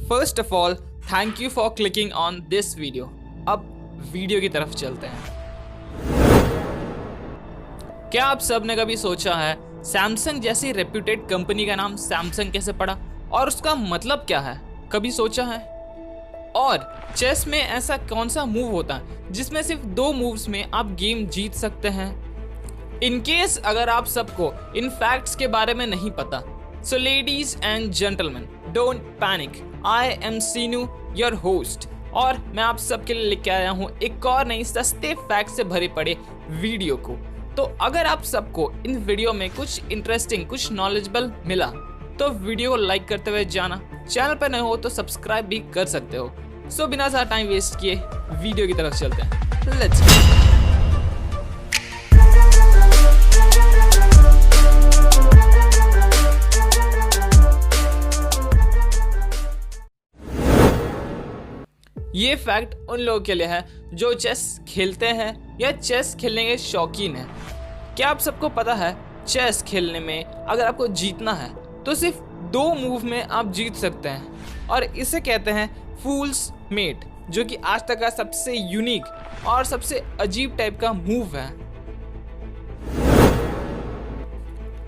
First of all thank you for clicking on this video. अब video की तरफ चलते हैं। क्या आप सब ने कभी सोचा है सैमसंग जैसी रेप्यूटेड कंपनी का नाम सैमसंग कैसे पड़ा और उसका मतलब क्या है? कभी सोचा है? और चेस में ऐसा कौन सा मूव होता है जिसमें सिर्फ 2 मूव्स में आप गेम जीत सकते हैं? इन केस अगर आप सबको इन फैक्ट्स के बारे में नहीं पता, so ladies and gentleman don't panic, I am Seenu your host और मैं आप सबके लिए लेके आया हूँ एक और नई सस्ते फैक्ट से भरे पड़े वीडियो को। तो अगर आप सबको इन वीडियो में कुछ इंटरेस्टिंग, कुछ नॉलेजेबल मिला तो वीडियो को लाइक करते हुए जाना, चैनल पर नए हो तो सब्सक्राइब भी कर सकते हो। सो बिना ज़्यादा टाइम वेस्ट किए वीडियो की तरफ चलते हैं। Let's go. ये फैक्ट उन लोगों के लिए है जो चेस खेलते हैं या चेस खेलने के शौकीन हैं। क्या आप सबको पता है चेस खेलने में अगर आपको जीतना है तो सिर्फ 2 मूव में आप जीत सकते हैं और इसे कहते हैं फूल्स मेट, जो कि आज तक का सबसे यूनिक और सबसे अजीब टाइप का मूव है।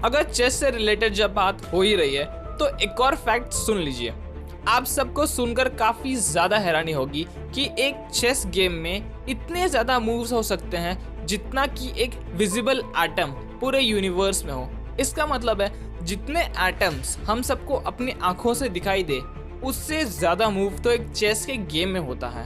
अगर चेस से रिलेटेड जब बात हो ही रही है तो एक और फैक्ट सुन लीजिए। आप सबको सुनकर काफी ज्यादा हैरानी होगी कि एक चेस गेम में इतने ज्यादा मूव्स हो सकते हैं जितना कि एक विजिबल एटम पूरे यूनिवर्स में हो। इसका मतलब है जितने एटम्स हम सबको अपनी आंखों से दिखाई दे उससे ज्यादा मूव तो एक चेस के गेम में होता है।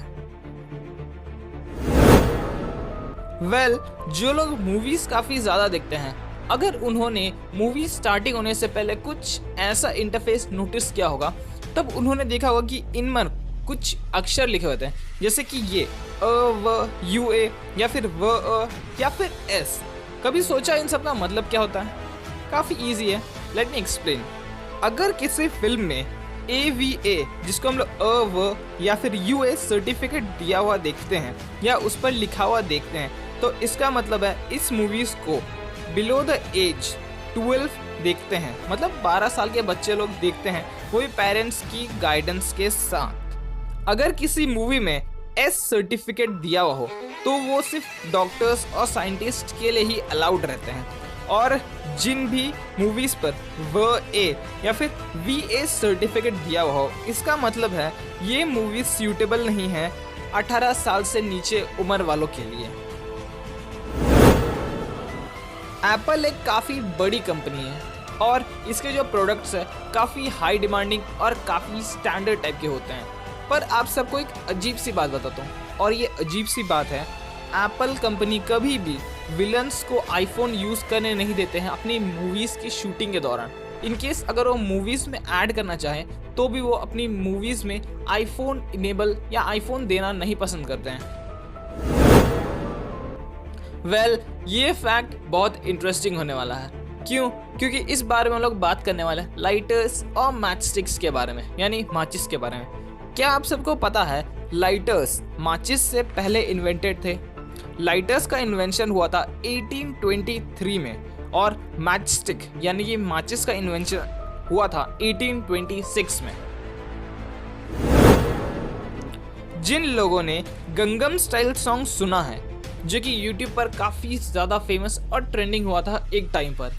जो लोग मूवीज काफी ज्यादा देखते हैं, अगर उन्होंने मूवी स्टार्टिंग होने से पहले कुछ ऐसा इंटरफेस नोटिस किया होगा तब उन्होंने देखा होगा कि इनमें कुछ अक्षर लिखे होते हैं, जैसे कि ये अ व यू ए या फिर व अ या फिर एस। कभी सोचा इन सब का मतलब क्या होता है? काफ़ी इजी है, लेट मी एक्सप्लेन। अगर किसी फिल्म में AVA, जिसको हम लोग अ व या फिर UA सर्टिफिकेट दिया हुआ देखते हैं या उस पर लिखा हुआ देखते हैं, तो इसका मतलब है इस मूवीज़ को बिलो द एज 12 देखते हैं, मतलब 12 साल के बच्चे लोग देखते हैं, वो भी पेरेंट्स की गाइडेंस के साथ। अगर किसी मूवी में S सर्टिफिकेट दिया हुआ हो तो वो सिर्फ डॉक्टर्स और साइंटिस्ट के लिए ही अलाउड रहते हैं, और जिन भी मूवीज पर VA या फिर VA सर्टिफिकेट दिया हुआ हो, इसका मतलब है ये मूवी सूटेबल नहीं है 18 साल से नीचे उम्र वालों के लिए। एप्पल एक काफ़ी बड़ी कंपनी है और इसके जो प्रोडक्ट्स है काफ़ी हाई डिमांडिंग और काफ़ी स्टैंडर्ड टाइप के होते हैं। पर आप सबको एक अजीब सी बात बताता हूँ, और ये अजीब सी बात है, एप्पल कंपनी कभी भी विलन्स को आईफोन यूज़ करने नहीं देते हैं अपनी मूवीज़ की शूटिंग के दौरान। इनकेस अगर वो मूवीज़ में ऐड करना चाहें तो भी वो अपनी मूवीज़ में आईफोन इनेबल या आईफोन देना नहीं पसंद करते हैं। ये फैक्ट बहुत इंटरेस्टिंग होने वाला है। क्यों? क्योंकि इस बारे में हम लोग बात करने वाले हैं लाइटर्स और मैच स्टिक्स के बारे में, यानी माचिस के बारे में। क्या आप सबको पता है लाइटर्स माचिस से पहले इन्वेंटेड थे? लाइटर्स का इन्वेंशन हुआ था 1823 में और मैच स्टिक यानी कि माचिस का इन्वेंशन हुआ था 1826 में। जिन लोगों ने गंगम स्टाइल सॉन्ग सुना है, जो कि YouTube पर काफ़ी ज़्यादा फेमस और ट्रेंडिंग हुआ था एक टाइम पर,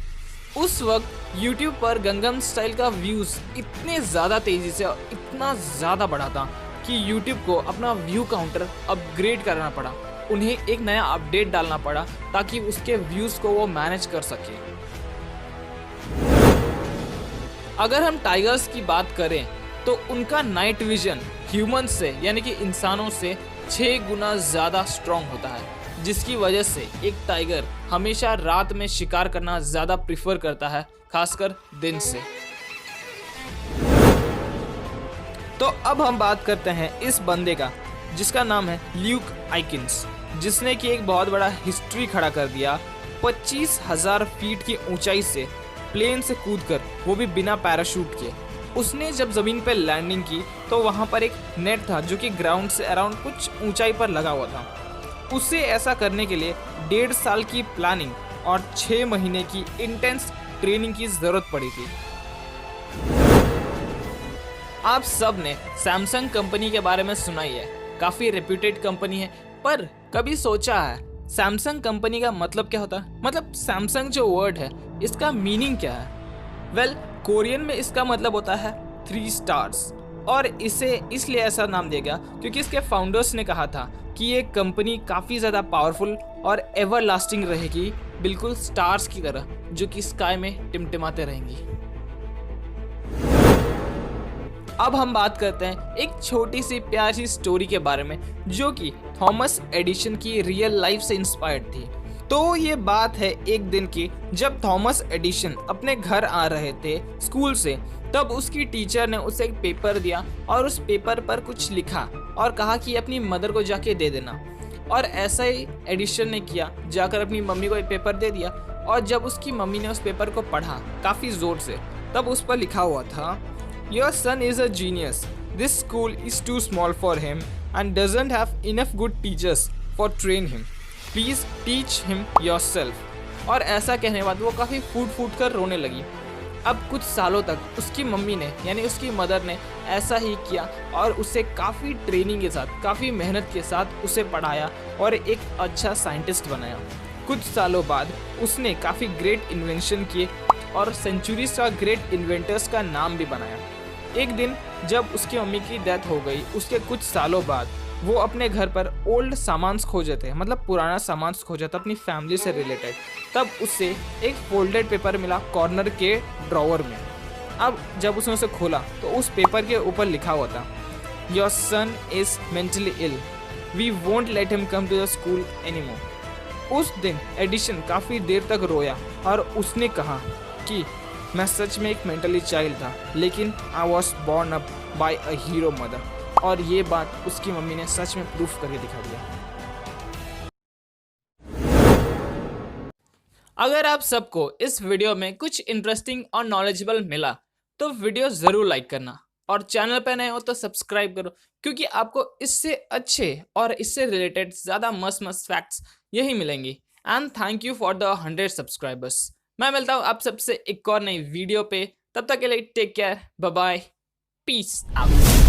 उस वक्त YouTube पर गंगम स्टाइल का व्यूज़ इतने ज़्यादा तेज़ी से और इतना ज़्यादा बढ़ा था कि YouTube को अपना व्यू काउंटर अपग्रेड करना पड़ा। उन्हें एक नया अपडेट डालना पड़ा ताकि उसके व्यूज़ को वो मैनेज कर सके। अगर हम टाइगर्स की बात करें तो उनका नाइट विजन ह्यूमन से यानी कि इंसानों से 6 गुना ज़्यादा स्ट्रॉन्ग होता है, जिसकी वजह से एक टाइगर हमेशा रात में शिकार करना ज़्यादा प्रिफर करता है, खासकर दिन से। तो अब हम बात करते हैं इस बंदे का जिसका नाम है ल्यूक आइकिंस, जिसने कि एक बहुत बड़ा हिस्ट्री खड़ा कर दिया। 25,000 फीट की ऊंचाई से प्लेन से कूदकर, वो भी बिना पैराशूट के। उसने जब ज़मीन पर लैंडिंग की तो वहाँ पर एक नेट था जो कि ग्राउंड से अराउंड कुछ ऊंचाई पर लगा हुआ था। उसे ऐसा करने के लिए 1.5 साल की प्लानिंग और 6 महीने की इंटेंस ट्रेनिंग की ज़रूरत पड़ी थी। आप सब ने सैमसंग कंपनी के बारे में सुना ही है, काफी रेप्यूटेड कंपनी है। पर कभी सोचा है सैमसंग कंपनी का मतलब क्या होता है? मतलब सैमसंग जो वर्ड है इसका मीनिंग क्या है? वेल, कोरियन में इसका मतलब होता है 3 स्टार्स, और इसे इसलिए ऐसा नाम दिया गया क्योंकि इसके फाउंडर्स ने कहा था कि ये कंपनी काफ़ी ज़्यादा पावरफुल और एवर लास्टिंग रहेगी, बिल्कुल स्टार्स की तरह जो कि स्काई में टिमटिमाते रहेंगी। अब हम बात करते हैं एक छोटी सी प्यारी सी स्टोरी के बारे में जो कि थॉमस एडिशन की रियल लाइफ से इंस्पायर्ड थी। तो ये बात है एक दिन की, जब थॉमस एडिशन अपने घर आ रहे थे स्कूल से, तब उसकी टीचर ने उसे एक पेपर दिया और उस पेपर पर कुछ लिखा और कहा कि अपनी मदर को जाके दे देना। और ऐसा ही एडिशन ने किया, जाकर अपनी मम्मी को एक पेपर दे दिया। और जब उसकी मम्मी ने उस पेपर को पढ़ा काफ़ी ज़ोर से, तब उस पर लिखा हुआ था, your son is a genius, this school is too small for him and doesn't have enough good teachers for train him, please teach him yourself. और ऐसा कहने के बाद वो काफ़ी फूट कर रोने लगी। अब कुछ सालों तक उसकी मम्मी ने यानी उसकी मदर ने ऐसा ही किया और उसे काफ़ी ट्रेनिंग के साथ, काफ़ी मेहनत के साथ उसे पढ़ाया और एक अच्छा साइंटिस्ट बनाया। कुछ सालों बाद उसने काफ़ी ग्रेट इन्वेंशन किए और सेंचुरीज का ग्रेट इन्वेंटर्स का नाम भी बनाया। एक दिन जब उसकी मम्मी की डेथ हो गई, उसके कुछ सालों बाद वो अपने घर पर ओल्ड सामान्स खोजे थे, मतलब पुराना सामान खोजा था अपनी फैमिली से रिलेटेड। तब उससे एक फोल्डेड पेपर मिला कॉर्नर के ड्रॉवर में। अब जब उसने उसे खोला तो उस पेपर के ऊपर लिखा हुआ था, your son is mentally ill, we won't let him come to the school anymore. उस दिन एडिशन काफ़ी देर तक रोया और उसने कहा कि मैं सच में एक मेंटली चाइल्ड था, लेकिन I was born up by a hero mother. और ये बात उसकी मम्मी ने सच में प्रूफ करके दिखा दिया। अगर आप सबको इस वीडियो में कुछ इंटरेस्टिंग और नॉलेजेबल मिला तो वीडियो ज़रूर लाइक करना, और चैनल पर नए हो तो सब्सक्राइब करो, क्योंकि आपको इससे अच्छे और इससे रिलेटेड ज़्यादा मस्त फैक्ट्स यही मिलेंगी। And thank you for the 100 subscribers. मैं मिलता हूँ आप सबसे एक और नई वीडियो पे, तब तक के लिए take care, bye bye, peace out.